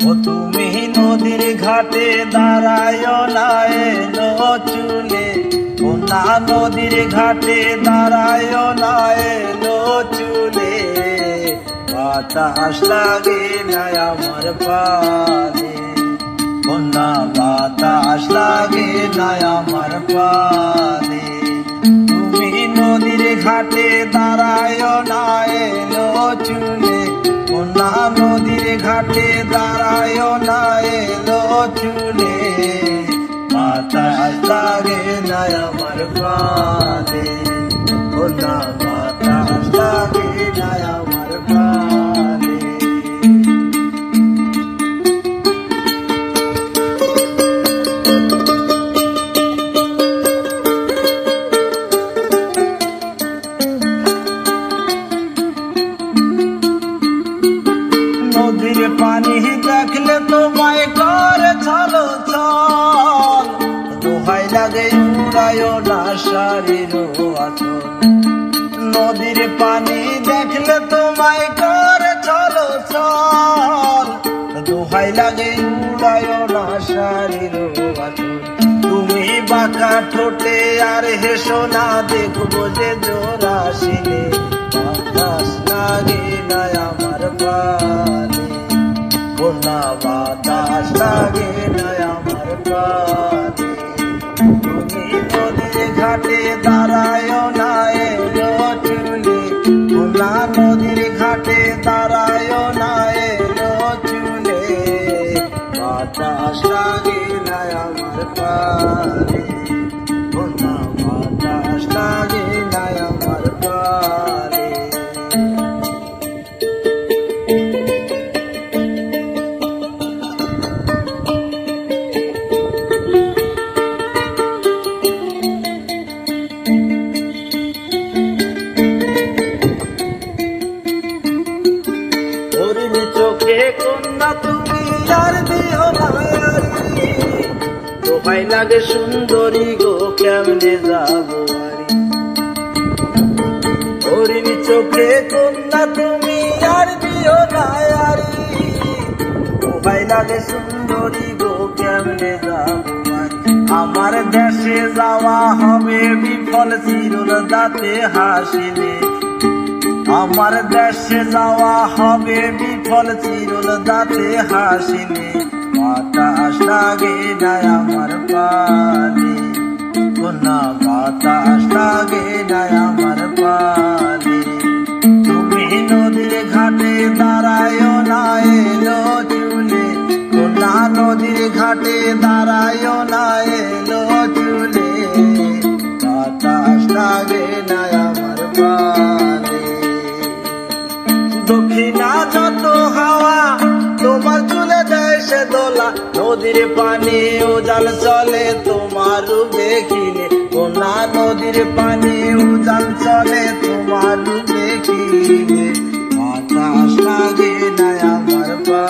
ও তুমি নদীর ঘাটে দাঁড়ায় না এলো চুলে, ও না নদীর ঘাটে দাঁড়ায় না এলো চুলে। বাতাস লাগে না আমার পানে, ও না বাতাস লাগে না আমার পানে। তুমি নদীর ঘাটে দাঁড়ায় না এলো চুলে, ও না নদীর ঘাটে দাঁড়ায় না এলো চুলে। বাতাস লাগে না আমার পানে, ও না বাতাস লাগে না আমার পানে। নদীর পানি দেখলে তোমায় করে চলো চল, দোহাই লাগে উড়ায় না শাড়ির আঁচল। নদীর পানি দেখলে তোমায় করে চলো চল, দোহাই লাগে উড়ায় না শাড়ির আঁচল। তুমি বাঁকা ঠোঁটে আর হেসো না, দেখবো যে জোর আসিলে। বাতাস লাগে না আমার পানে, ও না বাতাস লাগে না আমার পানে। তুমি নদীর ঘাটে দাঁড়ায় না এলো চুলে, ও না নদীর ঘাটে দাঁড়ায় না এলো চুলে। বাতাস লাগে না আমার পানে, ও না বাতাস লাগে না আমার পানে। চোখে কন্যা তুমি আর দিও না, দোহাই লাগে সুন্দরী গো কেমনে যাবো বাড়ি। হরিণ চোখে কন্যা তুমি আর দিও না, দোহাই লাগে সুন্দরী গো কেমনে যাবো বাড়ি। আমার দেশে যাওয়া হবে বিফল চিরুল দাঁতে হাসিলে, আমার দেশে যাওয়া হবে বিফল চিরুল দাঁতে হাসিলে। বাতাস লাগে না আমার পানে, ও না বাতাস লাগে না আমার পানে। তুমি নদীর ঘাটে দাঁড়ায় না এলো চুলে, ও না নদীর ঘাটে দাঁড়ায় না এলো চুলে। বাতাস লাগে না আমার পানে। দক্ষিণা যত হাওয়া তোমার চুলে দেয় সে দোলা, নদীর পানি উজাল চলে তোমার দেখিলে, ও না নদীর পানি উজাল চলে তোমার দেখিলে। বাতাস লাগে না আমার পা